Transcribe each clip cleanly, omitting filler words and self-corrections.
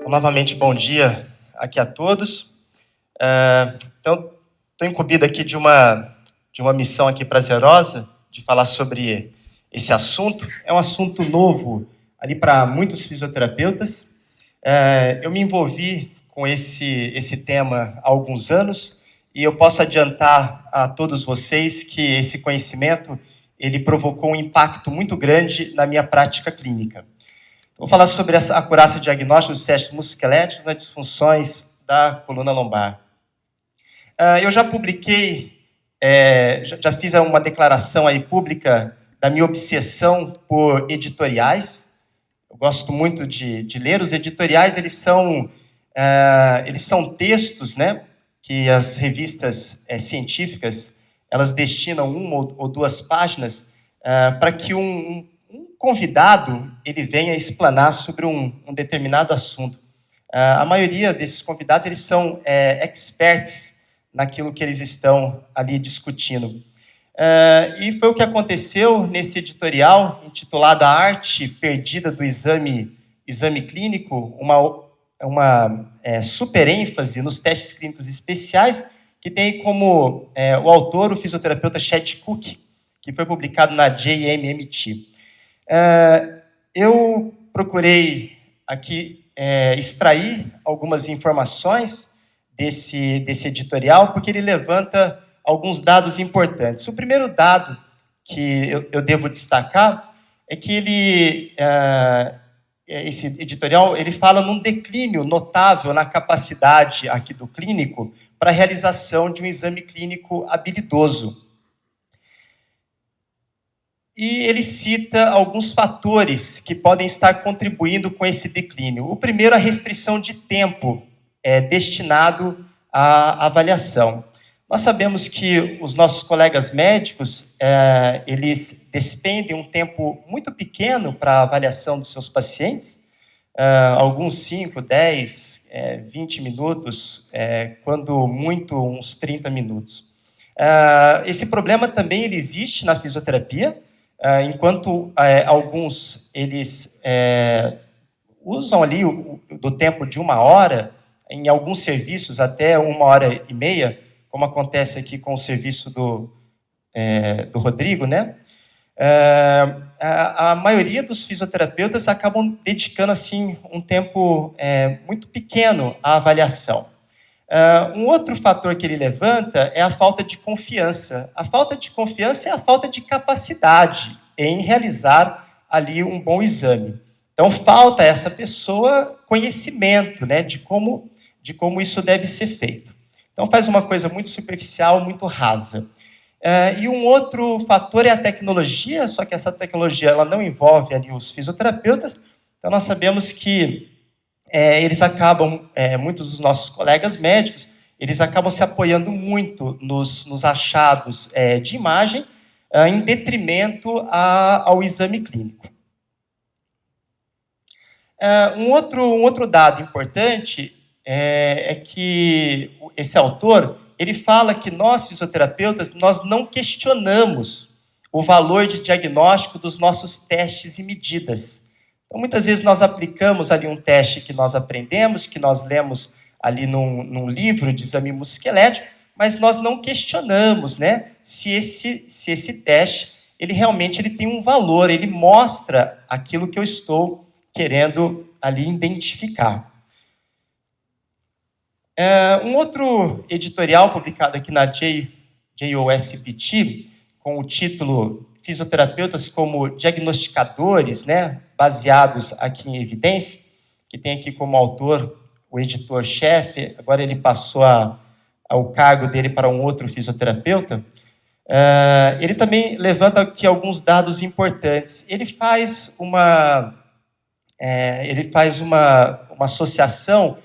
Novamente, bom dia aqui a todos. Então, estou incumbido aqui de uma missão aqui prazerosa de falar sobre esse assunto. É um assunto novo ali para muitos fisioterapeutas. Eu me envolvi com esse tema há alguns anos e eu posso adiantar a todos vocês que esse conhecimento ele provocou um impacto muito grande na minha prática clínica. Vou falar sobre a acurácia diagnóstica dos testes musculoesqueléticos nas disfunções da coluna lombar. Eu já publiquei, já fiz uma declaração aí pública da minha obsessão por editoriais. Eu gosto muito de ler. Os editoriais, eles são textos, né, que as revistas científicas, elas destinam uma ou duas páginas para que um convidado ele venha explanar sobre um determinado assunto. A maioria desses convidados eles são experts naquilo que eles estão ali discutindo. E foi o que aconteceu nesse editorial intitulado A Arte Perdida do Exame Clínico, uma super ênfase nos testes clínicos especiais, que tem como o autor o fisioterapeuta Chad Cook, que foi publicado na JMMT. Eu procurei aqui extrair algumas informações desse editorial, porque ele levanta alguns dados importantes. O primeiro dado que eu devo destacar é que esse editorial ele fala num declínio notável na capacidade aqui do clínico para a realização de um exame clínico habilidoso. E ele cita alguns fatores que podem estar contribuindo com esse declínio. O primeiro, a restrição de tempo destinado à avaliação. Nós sabemos que os nossos colegas médicos, eles despendem um tempo muito pequeno para a avaliação dos seus pacientes, alguns 5, 10, 20 minutos, quando muito, uns 30 minutos. Esse problema também ele existe na fisioterapia, enquanto alguns eles usam ali do tempo de 1 hora, em alguns serviços até 1h30, como acontece aqui com o serviço do Rodrigo, né? A maioria dos fisioterapeutas acabam dedicando assim um tempo muito pequeno à avaliação. Um outro fator que ele levanta é a falta de confiança. A falta de confiança é a falta de capacidade em realizar ali um bom exame. Então, falta a essa pessoa conhecimento, né, de como isso deve ser feito. Então, faz uma coisa muito superficial, muito rasa. E um outro fator é a tecnologia, só que essa tecnologia ela não envolve ali os fisioterapeutas. Então, nós sabemos que eles acabam, muitos dos nossos colegas médicos, eles acabam se apoiando muito nos achados de imagem, em detrimento ao exame clínico. Um outro dado importante é que esse autor, ele fala que nós, fisioterapeutas, nós não questionamos o valor de diagnóstico dos nossos testes e medidas. Então, muitas vezes nós aplicamos ali um teste que nós aprendemos, que nós lemos ali num livro de exame musculoesquelético, mas nós não questionamos, né, se esse teste ele realmente tem um valor, ele mostra aquilo que eu estou querendo ali identificar. Um outro editorial publicado aqui na JOSPT, com o título Fisioterapeutas como Diagnosticadores, né, baseados aqui em evidência, que tem aqui como autor o editor-chefe, agora ele passou o cargo dele para um outro fisioterapeuta. Ele também levanta aqui alguns dados importantes. Ele faz uma associação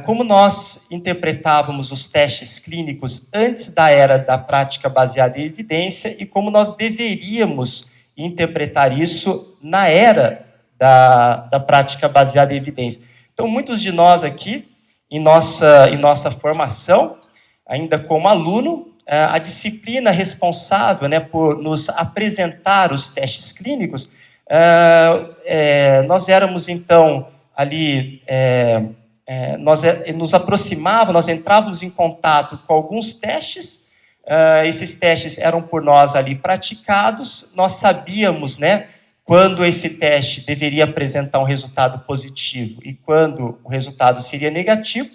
como nós interpretávamos os testes clínicos antes da era da prática baseada em evidência e como nós deveríamos interpretar isso na era da prática baseada em evidência. Então, muitos de nós aqui, em nossa formação, ainda como aluno, a disciplina responsável, né, por nos apresentar os testes clínicos, nós éramos, então, ali, nós nos aproximávamos, nós entrávamos em contato com alguns testes, esses testes eram por nós ali praticados, nós sabíamos, né, quando esse teste deveria apresentar um resultado positivo e quando o resultado seria negativo,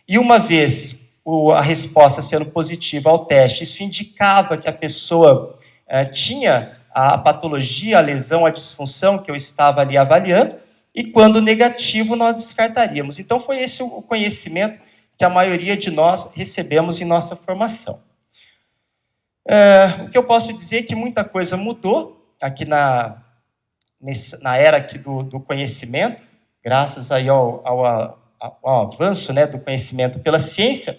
e uma vez a resposta sendo positiva ao teste, isso indicava que a pessoa tinha a patologia, a lesão, a disfunção que eu estava ali avaliando, e quando negativo nós descartaríamos. Então foi esse o conhecimento que a maioria de nós recebemos em nossa formação. O que eu posso dizer é que muita coisa mudou aqui na era aqui do conhecimento, graças aí ao avanço, né, do conhecimento pela ciência,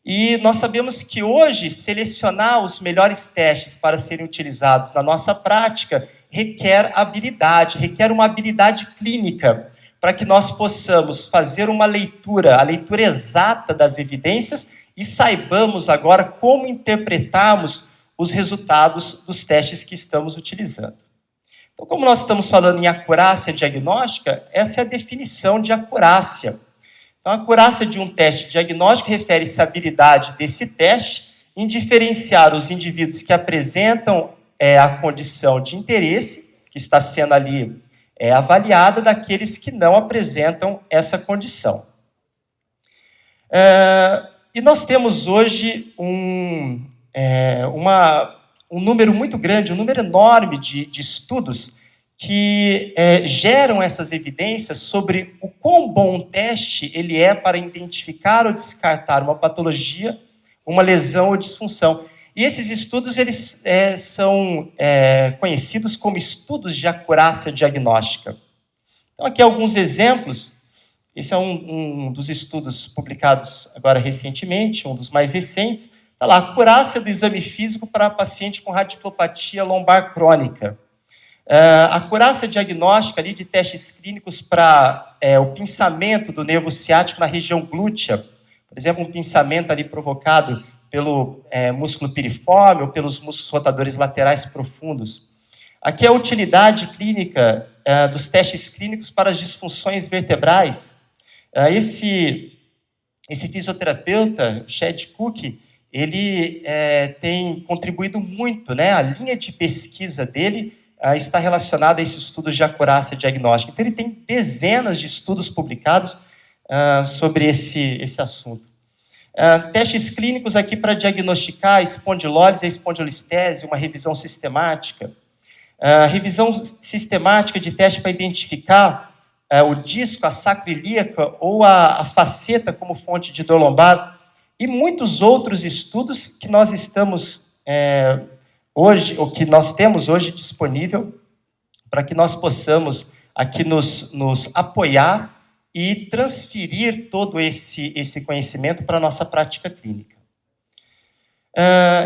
e nós sabemos que hoje selecionar os melhores testes para serem utilizados na nossa prática requer habilidade, requer uma habilidade clínica, para que nós possamos fazer uma leitura, a leitura exata das evidências e saibamos agora como interpretarmos os resultados dos testes que estamos utilizando. Então, como nós estamos falando em acurácia diagnóstica, essa é a definição de acurácia. Então, a acurácia de um teste diagnóstico refere-se à habilidade desse teste em diferenciar os indivíduos que apresentam a condição de interesse, que está sendo ali avaliada, daqueles que não apresentam essa condição. E nós temos hoje um número muito grande, um número enorme de estudos que geram essas evidências sobre o quão bom um teste ele é para identificar ou descartar uma patologia, uma lesão ou disfunção. E esses estudos eles são conhecidos como estudos de acurácia diagnóstica. Então, aqui alguns exemplos. Esse é um dos estudos publicados agora recentemente, um dos mais recentes. Está lá, acurácia do exame físico para paciente com radiculopatia lombar crônica. A acurácia diagnóstica ali de testes clínicos para o pinçamento do nervo ciático na região glútea. Por exemplo, um pinçamento ali provocado pelo músculo piriforme ou pelos músculos rotadores laterais profundos. Aqui é a utilidade clínica dos testes clínicos para as disfunções vertebrais. Esse fisioterapeuta, Chad Cook, ele tem contribuído muito, né? A linha de pesquisa dele está relacionada a esses estudos de acurácia diagnóstica. Então, ele tem dezenas de estudos publicados sobre esse assunto. Testes clínicos aqui para diagnosticar a espondilólise e a espondilolistese, uma revisão sistemática. Revisão sistemática de teste para identificar o disco, a sacroiliaca ou a faceta como fonte de dor lombar. E muitos outros estudos que nós estamos hoje, ou que nós temos hoje disponível, para que nós possamos aqui nos apoiar e transferir todo esse conhecimento para a nossa prática clínica.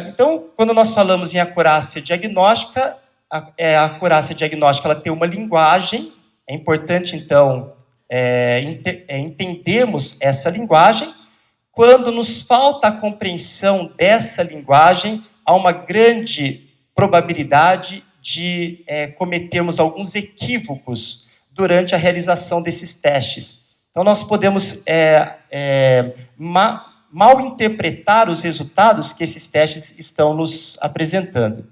Então, quando nós falamos em acurácia diagnóstica, a acurácia diagnóstica ela tem uma linguagem, é importante, então, entendermos essa linguagem. Quando nos falta a compreensão dessa linguagem, há uma grande probabilidade de cometermos alguns equívocos durante a realização desses testes. Então, nós podemos mal interpretar os resultados que esses testes estão nos apresentando.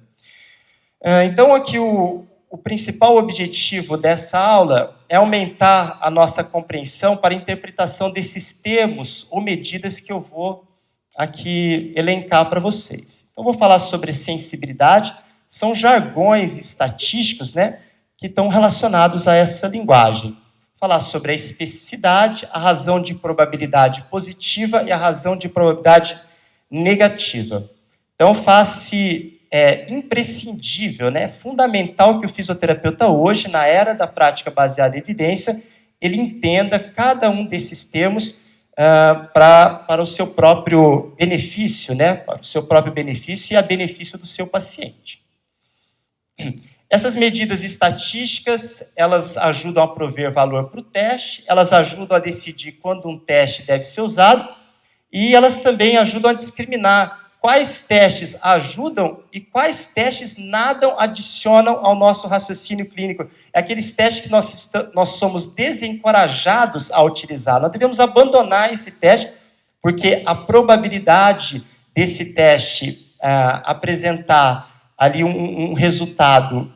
Então, aqui o principal objetivo dessa aula é aumentar a nossa compreensão para a interpretação desses termos ou medidas que eu vou aqui elencar para vocês. Então, vou falar sobre sensibilidade, são jargões estatísticos, né, que estão relacionados a essa linguagem. Falar sobre a especificidade, a razão de probabilidade positiva e a razão de probabilidade negativa. Então, faz-se imprescindível, né, fundamental que o fisioterapeuta hoje, na era da prática baseada em evidência, ele entenda cada um desses termos para o seu próprio benefício, né, para o seu próprio benefício e a benefício do seu paciente. Essas medidas estatísticas, elas ajudam a prover valor para o teste, elas ajudam a decidir quando um teste deve ser usado e elas também ajudam a discriminar quais testes ajudam e quais testes nada adicionam ao nosso raciocínio clínico. É aqueles testes que nós somos desencorajados a utilizar. Nós devemos abandonar esse teste, porque a probabilidade desse teste apresentar ali um resultado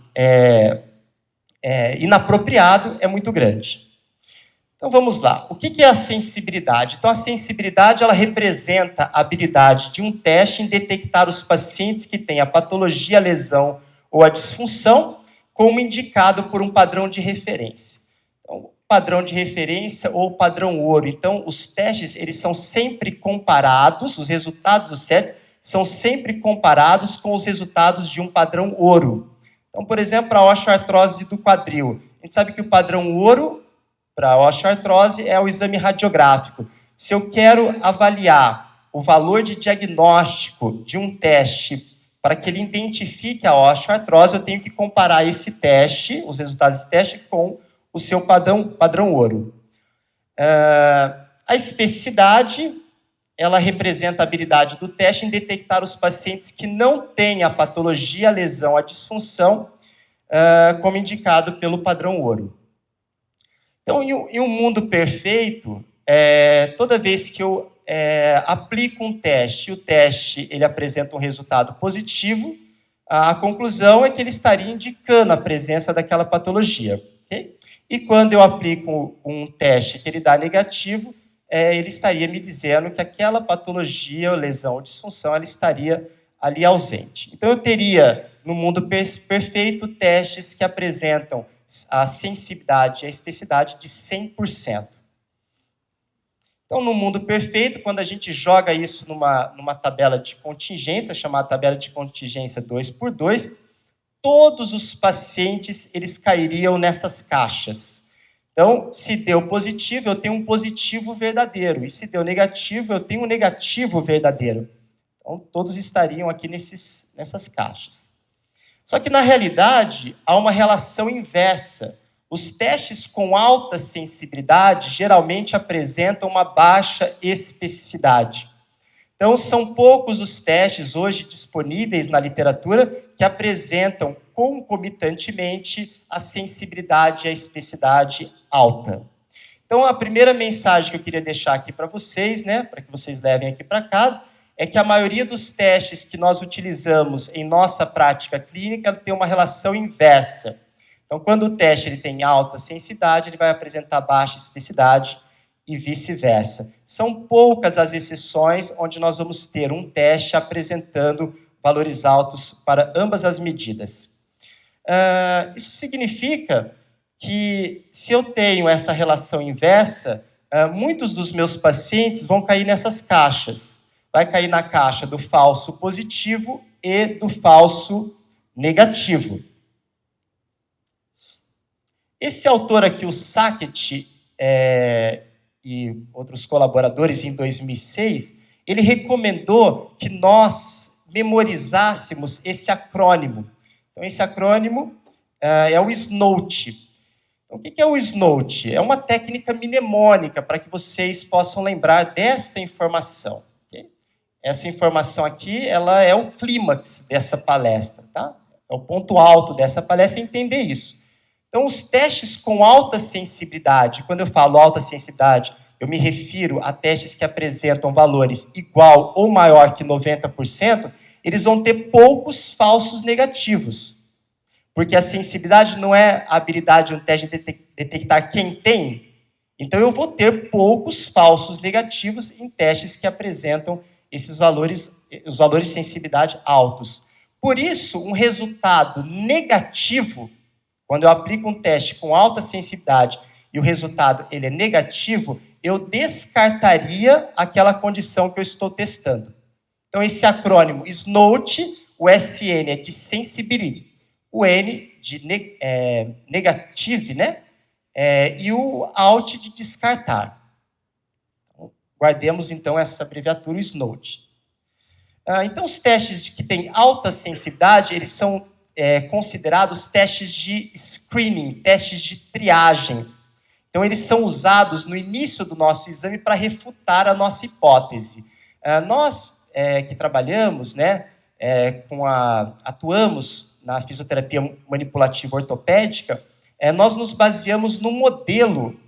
inapropriado é muito grande. Então vamos lá. O que é a sensibilidade? Então a sensibilidade ela representa a habilidade de um teste em detectar os pacientes que têm a patologia, a lesão ou a disfunção, como indicado por um padrão de referência. Então, padrão de referência ou padrão ouro. Então os testes eles são sempre comparados, os resultados dos testes são sempre comparados com os resultados de um padrão ouro. Então, por exemplo, para a osteoartrose do quadril, a gente sabe que o padrão ouro para a osteoartrose é o exame radiográfico. Se eu quero avaliar o valor de diagnóstico de um teste para que ele identifique a osteoartrose, eu tenho que comparar esse teste, os resultados desse teste, com o seu padrão ouro. A especificidade, ela representa a habilidade do teste em detectar os pacientes que não têm a patologia, a lesão, a disfunção, como indicado pelo padrão ouro. Então, em um mundo perfeito, toda vez que eu aplico um teste, o teste ele apresenta um resultado positivo, a conclusão é que ele estaria indicando a presença daquela patologia. Okay? E quando eu aplico um teste que ele dá negativo, ele estaria me dizendo que aquela patologia, lesão ou disfunção, ela estaria ali ausente. Então, eu teria, no mundo perfeito, testes que apresentam a sensibilidade e a especificidade de 100%. Então, no mundo perfeito, quando a gente joga isso numa tabela de contingência, chamada tabela de contingência 2x2, todos os pacientes eles cairiam nessas caixas. Então, se deu positivo, eu tenho um positivo verdadeiro. E se deu negativo, eu tenho um negativo verdadeiro. Então, todos estariam aqui nessas caixas. Só que, na realidade, há uma relação inversa. Os testes com alta sensibilidade geralmente apresentam uma baixa especificidade. Então, são poucos os testes hoje disponíveis na literatura que apresentam concomitantemente a sensibilidade e a especificidade alta. Então, a primeira mensagem que eu queria deixar aqui para vocês, para que vocês levem aqui para casa, é que a maioria dos testes que nós utilizamos em nossa prática clínica tem uma relação inversa. Então, quando o teste ele tem alta sensibilidade, ele vai apresentar baixa especificidade e vice-versa. São poucas as exceções onde nós vamos ter um teste apresentando valores altos para ambas as medidas. Isso significa que, se eu tenho essa relação inversa, muitos dos meus pacientes vão cair nessas caixas. Vai cair na caixa do falso positivo e do falso negativo. Esse autor aqui, o Sackett, e outros colaboradores, em 2006, ele recomendou que nós memorizássemos esse acrônimo. Então, esse acrônimo é o SNOT. Então, o que é o SNOT? É uma técnica mnemônica para que vocês possam lembrar desta informação. Okay? Essa informação aqui, ela é o clímax dessa palestra, tá? É o ponto alto dessa palestra, entender isso. Então, os testes com alta sensibilidade, quando eu falo alta sensibilidade, eu me refiro a testes que apresentam valores igual ou maior que 90%, eles vão ter poucos falsos negativos. Porque a sensibilidade não é a habilidade de um teste de detectar quem tem. Então, eu vou ter poucos falsos negativos em testes que apresentam esses valores, os valores de sensibilidade altos. Por isso, um resultado negativo, quando eu aplico um teste com alta sensibilidade e o resultado ele é negativo, eu descartaria aquela condição que eu estou testando. Então, esse acrônimo SNOT, o SN é de sensibility, o N de negative, e o OUT de descartar. Então, guardemos, então, essa abreviatura SNOT. Então, os testes que têm alta sensibilidade, eles são considerados testes de screening, testes de triagem. Então, eles são usados no início do nosso exame para refutar a nossa hipótese. Nós que trabalhamos, né, atuamos na fisioterapia manipulativa ortopédica, nós nos baseamos no modelo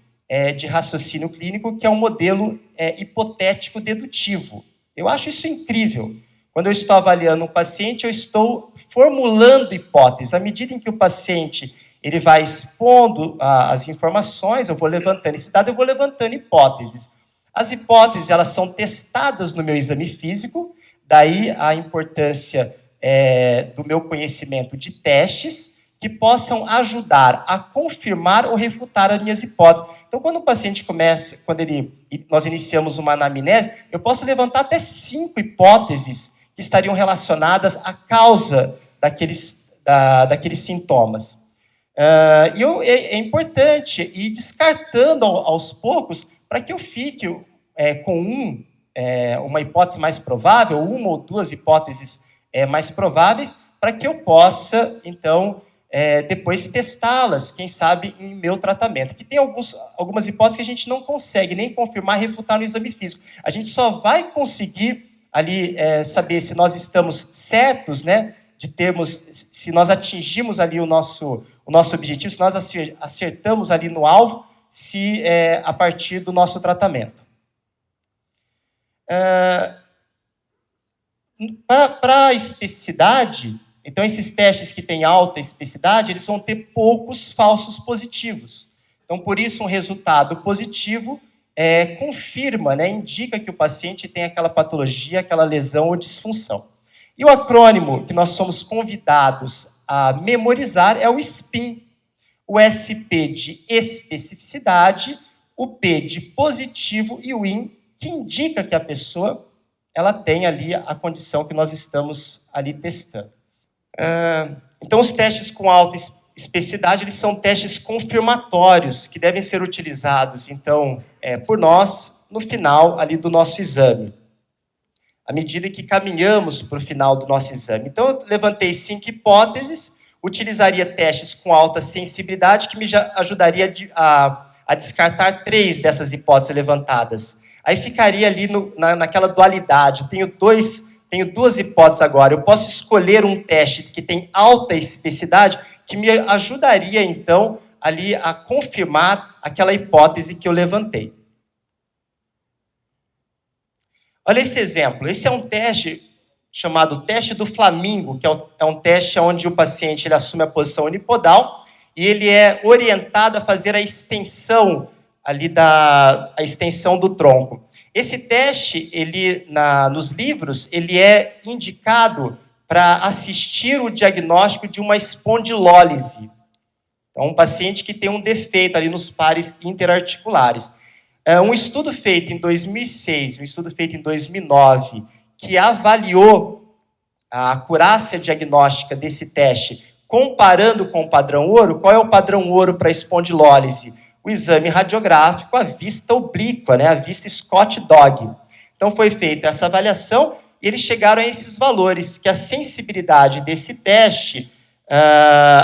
de raciocínio clínico, que é um modelo hipotético dedutivo. Eu acho isso incrível. Quando eu estou avaliando um paciente, eu estou formulando hipóteses. À medida em que o paciente ele vai expondo as informações, eu vou levantando esse dado, eu vou levantando hipóteses. As hipóteses, elas são testadas no meu exame físico, daí a importância do meu conhecimento de testes que possam ajudar a confirmar ou refutar as minhas hipóteses. Então, quando o paciente começa, nós iniciamos uma anamnese, eu posso levantar até 5 hipóteses que estariam relacionadas à causa daqueles sintomas. É importante ir descartando aos poucos para que eu fique com uma hipótese mais provável, uma ou 2 hipóteses mais prováveis, para que eu possa, então, depois testá-las, quem sabe, em meu tratamento. Que tem algumas hipóteses que a gente não consegue nem confirmar, refutar no exame físico. A gente só vai conseguir ali saber se nós estamos certos, né, se nós atingimos ali o nosso objetivo, se nós acertamos ali no alvo, a partir do nosso tratamento. Para a especificidade, então esses testes que têm alta especificidade, eles vão ter poucos falsos positivos. Então, por isso, um resultado positivo confirma, né, indica que o paciente tem aquela patologia, aquela lesão ou disfunção. E o acrônimo que nós somos convidados a memorizar é o SPIN. O SP de especificidade, o P de positivo e o IN, que indica que a pessoa ela tem ali a condição que nós estamos ali testando. Então, os testes com alta especificidade, eles são testes confirmatórios que devem ser utilizados, então, por nós, no final ali do nosso exame, à medida que caminhamos para o final do nosso exame. Então, eu levantei 5 hipóteses, utilizaria testes com alta sensibilidade, que me ajudaria a descartar 3 dessas hipóteses levantadas. Aí ficaria ali naquela dualidade. Tenho 2 hipóteses agora. Eu posso escolher um teste que tem alta especificidade, que me ajudaria, então, ali a confirmar aquela hipótese que eu levantei. Olha esse exemplo. Esse é um teste chamado teste do Flamingo, que é um teste onde o paciente ele assume a posição unipodal e ele é orientado a fazer a extensão ali a extensão do tronco. Esse teste, nos livros, ele é indicado para assistir o diagnóstico de uma espondilólise. Então, um paciente que tem um defeito ali nos pares interarticulares. Um estudo feito em 2006, um estudo feito em 2009, que avaliou a acurácia diagnóstica desse teste, comparando com o padrão ouro. Qual é o padrão ouro para a espondilólise? O exame radiográfico, a vista oblíqua, né? A vista Scott Dog. Então, foi feita essa avaliação e eles chegaram a esses valores, que a sensibilidade desse teste,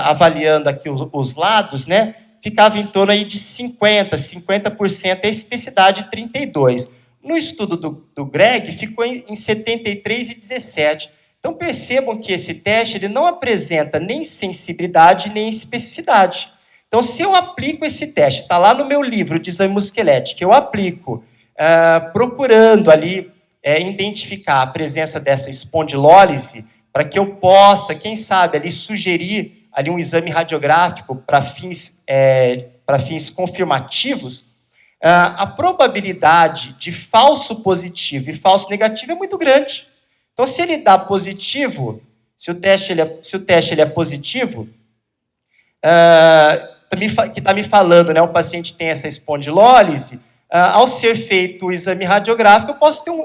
avaliando aqui os lados, né, ficava em torno aí de 50% e a especificidade 32%. No estudo do Greg, ficou em 73 e 17%. Então, percebam que esse teste ele não apresenta nem sensibilidade nem especificidade. Então, se eu aplico esse teste, está lá no meu livro de exame musculoesquelético, eu aplico procurando ali identificar a presença dessa espondilólise, para que eu possa, quem sabe, ali sugerir ali um exame radiográfico para fins confirmativos, a probabilidade de falso positivo e falso negativo é muito grande. Então, se ele dá positivo, se o teste ele é positivo, que está me falando, né, o paciente tem essa espondilólise, ao ser feito o exame radiográfico,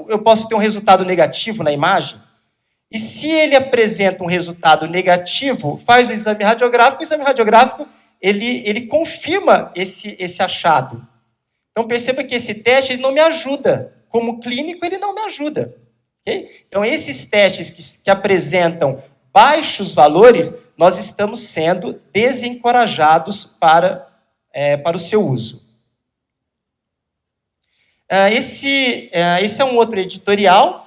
eu posso ter um resultado negativo na imagem. E se ele apresenta um resultado negativo, faz o exame radiográfico ele confirma esse achado. Então, perceba que esse teste ele não me ajuda. Como clínico, ele não me ajuda. Okay? Então, esses testes que apresentam baixos valores, nós estamos sendo desencorajados para o seu uso. Esse é um outro editorial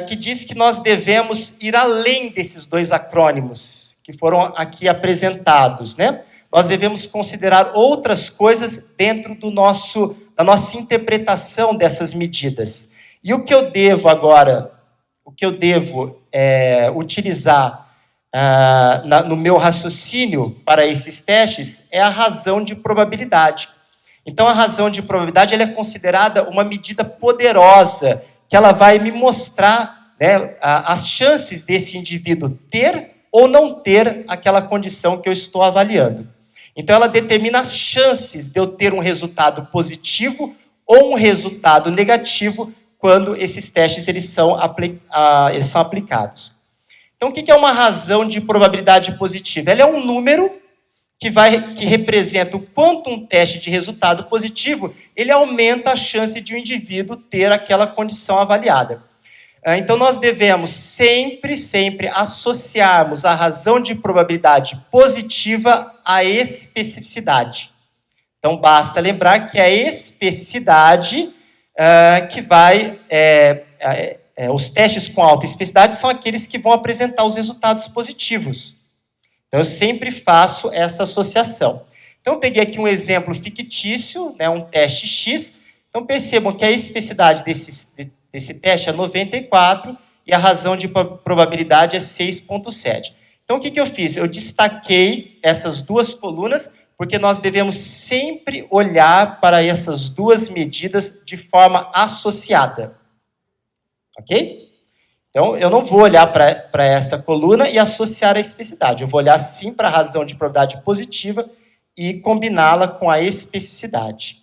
que diz que nós devemos ir além desses dois acrônimos que foram aqui apresentados, né? Nós devemos considerar outras coisas dentro da nossa interpretação dessas medidas. E o que eu devo agora, utilizar no meu raciocínio para esses testes é a razão de probabilidade. Então, a razão de probabilidade ela é considerada uma medida poderosa, que ela vai me mostrar, né, as chances desse indivíduo ter ou não ter aquela condição que eu estou avaliando. Então, ela determina as chances de eu ter um resultado positivo ou um resultado negativo quando esses testes eles são aplicados. Então, o que é uma razão de probabilidade positiva? Ela é um número que representa o quanto um teste de resultado positivo, ele aumenta a chance de um indivíduo ter aquela condição avaliada. Então, nós devemos sempre associarmos a razão de probabilidade positiva à especificidade. Então, basta lembrar que a especificidade que vai... os testes com alta especificidade são aqueles que vão apresentar os resultados positivos. Então, eu sempre faço essa associação. Então, eu peguei aqui um exemplo fictício, né, um teste X. Então, percebam que a especificidade desse teste é 94 e a razão de probabilidade é 6,7. Então, o que eu fiz? Eu destaquei essas duas colunas, porque nós devemos sempre olhar para essas duas medidas de forma associada. Ok? Então, eu não vou olhar para essa coluna e associar a especificidade. Eu vou olhar, sim, para a razão de probabilidade positiva e combiná-la com a especificidade.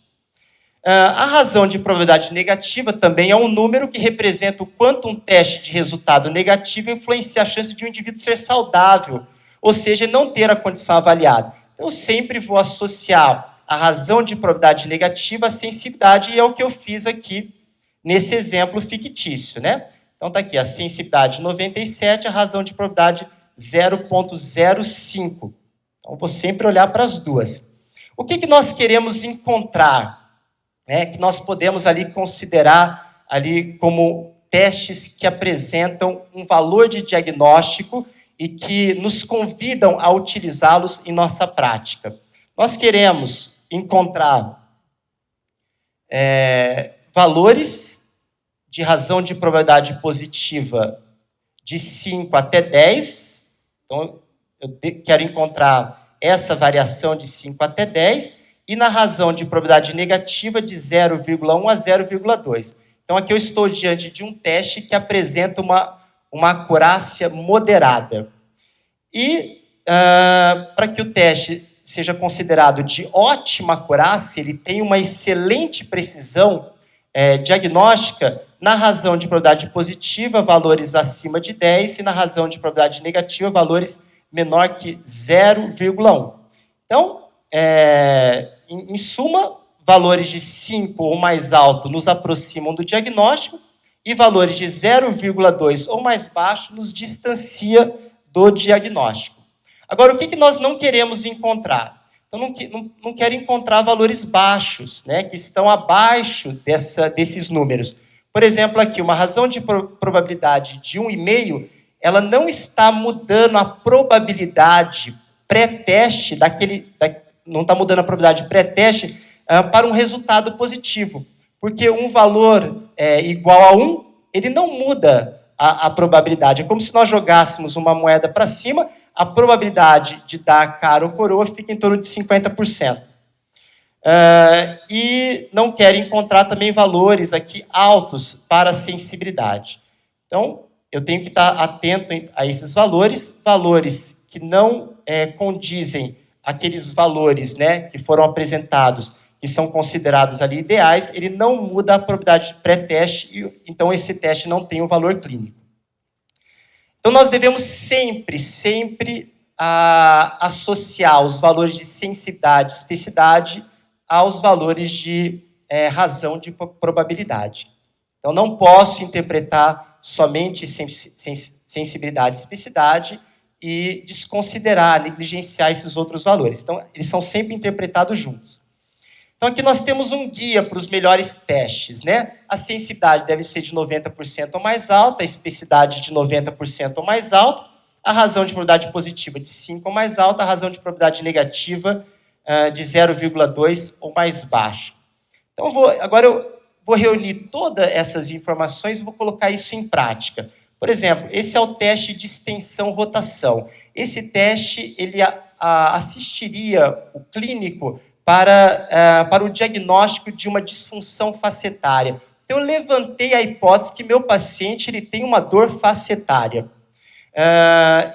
A razão de probabilidade negativa também é um número que representa o quanto um teste de resultado negativo influencia a chance de um indivíduo ser saudável, ou seja, não ter a condição avaliada. Então, eu sempre vou associar a razão de probabilidade negativa à sensibilidade, e é o que eu fiz aqui nesse exemplo fictício, né? Então, está aqui a sensibilidade 97, a razão de probabilidade 0,05. Então, vou sempre olhar para as duas. O que nós queremos encontrar? Que nós podemos ali considerar ali como testes que apresentam um valor de diagnóstico e que nos convidam a utilizá-los em nossa prática. Nós queremos encontrar valores de razão de probabilidade positiva de 5 até 10. Então, eu quero encontrar essa variação de 5 até 10, e na razão de probabilidade negativa de 0,1 a 0,2. Então, aqui eu estou diante de um teste que apresenta uma acurácia moderada. E, para que o teste seja considerado de ótima acurácia, ele tem uma excelente precisão diagnóstica. Na razão de probabilidade positiva, valores acima de 10, e na razão de probabilidade negativa, valores menor que 0,1. Então, em suma, valores de 5 ou mais alto nos aproximam do diagnóstico, e valores de 0,2 ou mais baixo nos distancia do diagnóstico. Agora, o que nós não queremos encontrar? Então, não quero encontrar valores baixos, né, que estão abaixo desses números. Por exemplo, aqui, uma razão de probabilidade de 1,5, ela não está mudando a probabilidade pré-teste não está mudando a probabilidade pré-teste para um resultado positivo. Porque um valor igual a 1, ele não muda a probabilidade. É como se nós jogássemos uma moeda para cima, a probabilidade de dar cara ou coroa fica em torno de 50%. E não quero encontrar também valores aqui altos para a sensibilidade. Então, eu tenho que estar atento a esses valores que não condizem aqueles valores, né, que foram apresentados, que são considerados ali ideais, ele não muda a probabilidade de pré-teste, então esse teste não tem um valor clínico. Então, nós devemos sempre associar os valores de sensibilidade e especificidade aos valores de razão de probabilidade. Então, não posso interpretar somente sensibilidade e especificidade e desconsiderar, negligenciar esses outros valores. Então, eles são sempre interpretados juntos. Então, aqui nós temos um guia para os melhores testes, né? A sensibilidade deve ser de 90% ou mais alta, a especificidade de 90% ou mais alta, a razão de probabilidade positiva de 5 ou mais alta, a razão de probabilidade negativa de 0,2 ou mais baixa. Então, agora eu vou reunir todas essas informações e vou colocar isso em prática. Por exemplo, esse é o teste de extensão-rotação. Esse teste ele assistiria o clínico para o diagnóstico de uma disfunção facetária. Então, eu levantei a hipótese que meu paciente ele tem uma dor facetária.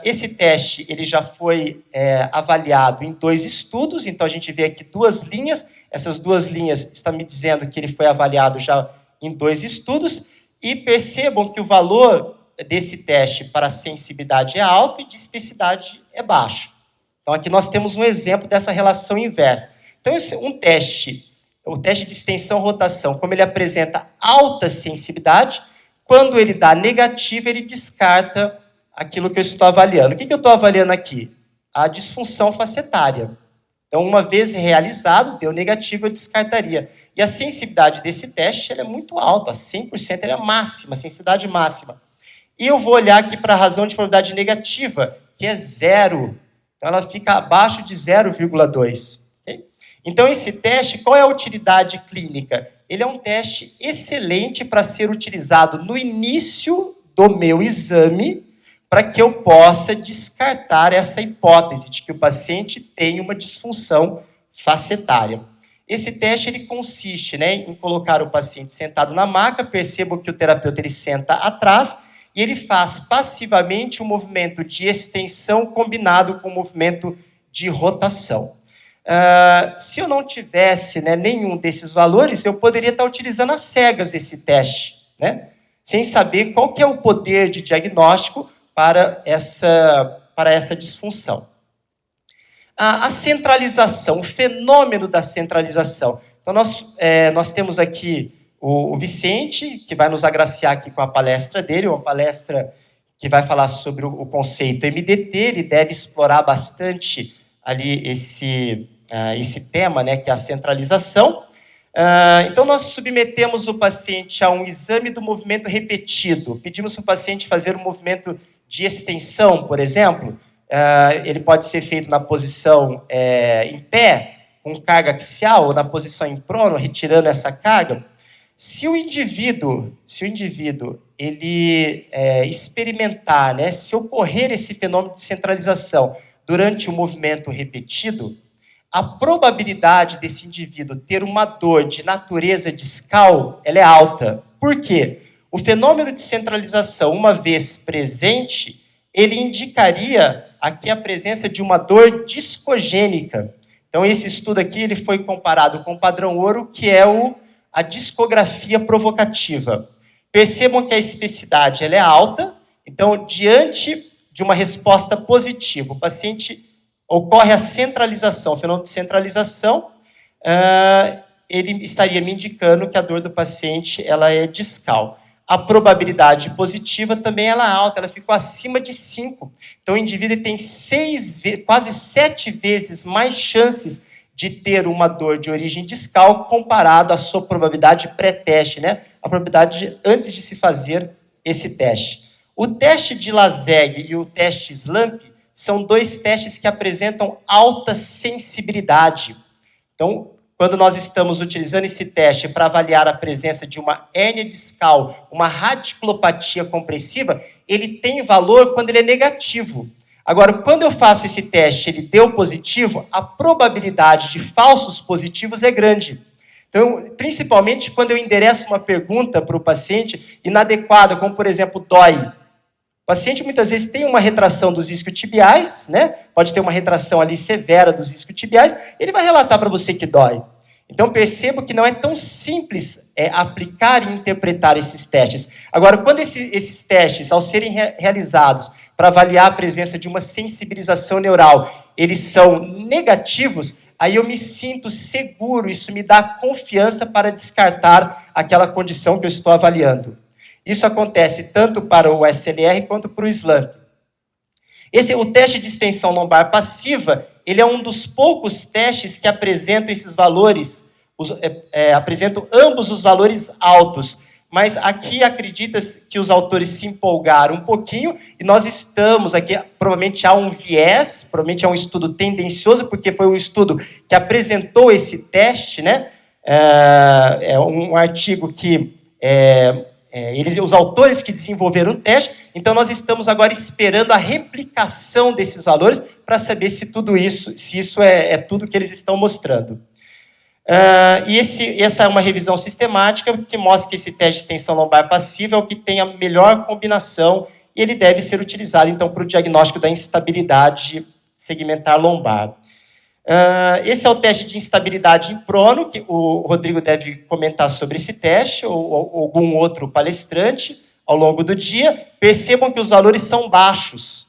Esse teste ele já foi avaliado em 2 estudos, então a gente vê aqui 2 linhas, essas 2 linhas estão me dizendo que ele foi avaliado já em 2 estudos, e percebam que o valor desse teste para sensibilidade é alto e de especificidade é baixo. Então aqui nós temos um exemplo dessa relação inversa. Então o teste de extensão-rotação, como ele apresenta alta sensibilidade, quando ele dá negativo, ele descarta aquilo que eu estou avaliando. O que eu estou avaliando aqui? A disfunção facetária. Então, uma vez realizado, deu negativo, eu descartaria. E a sensibilidade desse teste ela é muito alta, 100% ela é máxima, sensibilidade máxima. E eu vou olhar aqui para a razão de probabilidade negativa, que é 0. Então, ela fica abaixo de 0,2. Okay? Então, esse teste, qual é a utilidade clínica? Ele é um teste excelente para ser utilizado no início do meu exame, para que eu possa descartar essa hipótese de que o paciente tem uma disfunção facetária. Esse teste ele consiste em colocar o paciente sentado na maca, percebam que o terapeuta ele senta atrás e ele faz passivamente um movimento de extensão combinado com o movimento de rotação. Se eu não tivesse nenhum desses valores, eu poderia estar utilizando às cegas esse teste, sem saber qual que é o poder de diagnóstico para essa disfunção. A centralização, o fenômeno da centralização. Então, nós temos aqui o Vicente, que vai nos agraciar aqui com a palestra dele, uma palestra que vai falar sobre o conceito MDT, ele deve explorar bastante ali esse tema, que é a centralização. Então, nós submetemos o paciente a um exame do movimento repetido. Pedimos para o paciente fazer um movimento de extensão, por exemplo. Ele pode ser feito na posição em pé, com carga axial, ou na posição em prono, retirando essa carga. Se o indivíduo ele experimentar, se ocorrer esse fenômeno de centralização durante o movimento repetido, a probabilidade desse indivíduo ter uma dor de natureza discal, ela é alta. Por quê? O fenômeno de centralização, uma vez presente, ele indicaria aqui a presença de uma dor discogênica. Então, esse estudo aqui ele foi comparado com o padrão ouro, que é a discografia provocativa. Percebam que a especificidade ela é alta, então, diante de uma resposta positiva, o paciente ocorre a centralização, o fenômeno de centralização, ele estaria me indicando que a dor do paciente ela é discal. A probabilidade positiva também ela é alta, ela ficou acima de 5. Então, o indivíduo tem quase 7 vezes mais chances de ter uma dor de origem discal comparado à sua probabilidade pré-teste, a probabilidade antes de se fazer esse teste. O teste de Lazeg e o teste SLAMP são 2 testes que apresentam alta sensibilidade. Então, quando nós estamos utilizando esse teste para avaliar a presença de uma hérnia discal, uma radiculopatia compressiva, ele tem valor quando ele é negativo. Agora, quando eu faço esse teste, ele deu positivo, a probabilidade de falsos positivos é grande. Então, principalmente quando eu endereço uma pergunta para o paciente inadequada, como, por exemplo, dói. O paciente muitas vezes tem uma retração dos isquiotibiais, pode ter uma retração ali severa dos isquiotibiais, ele vai relatar para você que dói. Então, percebo que não é tão simples aplicar e interpretar esses testes. Agora, quando esses testes, ao serem realizados para avaliar a presença de uma sensibilização neural, eles são negativos, aí eu me sinto seguro, isso me dá confiança para descartar aquela condição que eu estou avaliando. Isso acontece tanto para o SLR quanto para o SLAMP. O teste de extensão lombar passiva, ele é um dos poucos testes que apresentam esses valores apresentam ambos os valores altos. Mas aqui acredita-se que os autores se empolgaram um pouquinho e nós estamos aqui, provavelmente há um viés, provavelmente há um estudo tendencioso, porque foi um estudo que apresentou esse teste, né? É um artigo que os autores que desenvolveram o teste, então nós estamos agora esperando a replicação desses valores para saber se tudo isso, se isso é tudo que eles estão mostrando. Essa é uma revisão sistemática que mostra que esse teste de extensão lombar passiva é o que tem a melhor combinação e ele deve ser utilizado, então, para o diagnóstico da instabilidade segmentar lombar. Esse é o teste de instabilidade em prono, que o Rodrigo deve comentar sobre esse teste, ou algum outro palestrante, ao longo do dia. Percebam que os valores são baixos.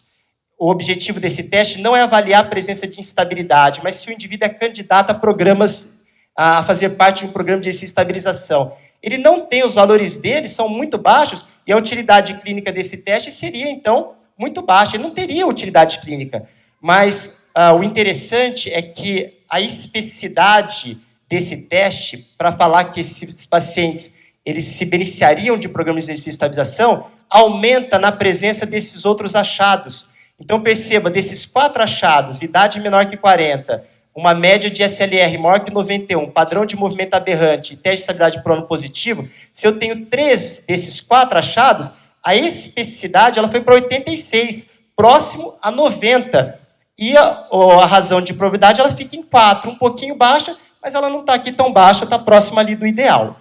O objetivo desse teste não é avaliar a presença de instabilidade, mas se o indivíduo é candidato a programas, a fazer parte de um programa de estabilização. Ele não tem, os valores dele são muito baixos, e a utilidade clínica desse teste seria, então, muito baixa. Ele não teria utilidade clínica. Mas o interessante é que a especificidade desse teste, para falar que esses pacientes eles se beneficiariam de programas de estabilização, aumenta na presença desses outros achados. Então, perceba, desses 4 achados, idade menor que 40, uma média de SLR maior que 91, padrão de movimento aberrante e teste de estabilidade prono positivo, se eu tenho 3 desses 4 achados, a especificidade ela foi para 86, próximo a 90. E a razão de probabilidade ela fica em 4, um pouquinho baixa, mas ela não está aqui tão baixa, está próxima ali do ideal.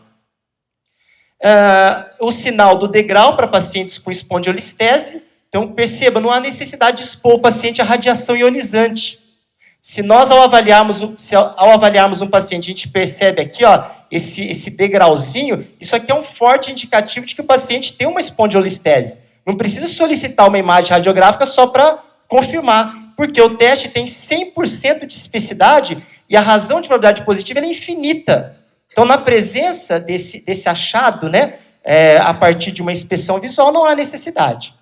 O sinal do degrau para pacientes com espondilolistese. Então, perceba, não há necessidade de expor o paciente à radiação ionizante. Se nós, ao avaliarmos um paciente, a gente percebe aqui, ó, esse degrauzinho, isso aqui é um forte indicativo de que o paciente tem uma espondilolistese. Não precisa solicitar uma imagem radiográfica só para confirmar, porque o teste tem 100% de especificidade e a razão de probabilidade positiva é infinita. Então, na presença desse achado, né, a partir de uma inspeção visual, não há necessidade.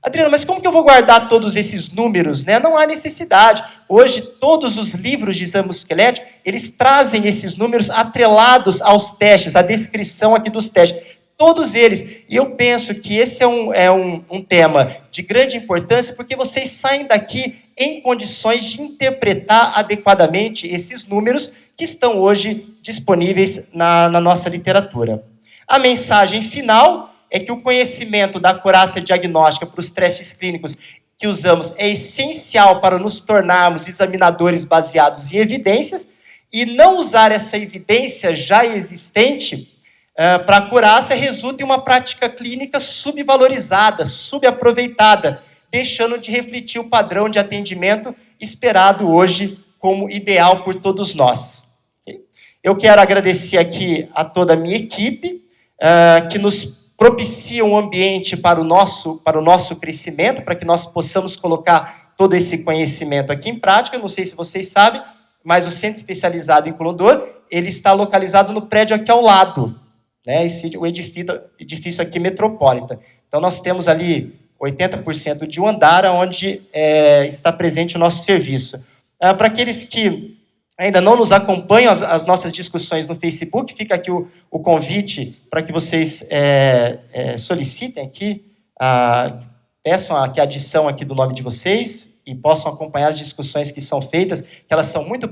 Adriano, mas como que eu vou guardar todos esses números? Né? Não há necessidade. Hoje, todos os livros de exame musculoesquelético, eles trazem esses números atrelados aos testes, à descrição aqui dos testes. Todos eles. E eu penso que esse é um tema de grande importância, porque vocês saem daqui em condições de interpretar adequadamente esses números que estão hoje disponíveis na nossa literatura. A mensagem final é que o conhecimento da acurácia diagnóstica para os testes clínicos que usamos é essencial para nos tornarmos examinadores baseados em evidências e não usar essa evidência já existente para acurácia resulta em uma prática clínica subvalorizada, subaproveitada, deixando de refletir o padrão de atendimento esperado hoje como ideal por todos nós. Eu quero agradecer aqui a toda a minha equipe, que nos propicia um ambiente para o nosso crescimento, para que nós possamos colocar todo esse conhecimento aqui em prática. Não sei se vocês sabem, mas o Centro Especializado em Colodor, ele está localizado no prédio aqui ao lado, né? O edifício aqui Metropolitan. Então, nós temos ali 80% de um andar onde está presente o nosso serviço. Para aqueles que ainda não nos acompanham as nossas discussões no Facebook, fica aqui o convite para que vocês solicitem aqui, peçam aqui a adição aqui do nome de vocês e possam acompanhar as discussões que são feitas, que elas são muito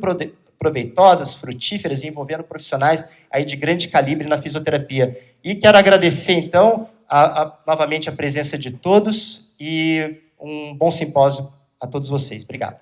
proveitosas, frutíferas, envolvendo profissionais aí de grande calibre na fisioterapia. E quero agradecer, então, novamente a presença de todos e um bom simpósio a todos vocês. Obrigado.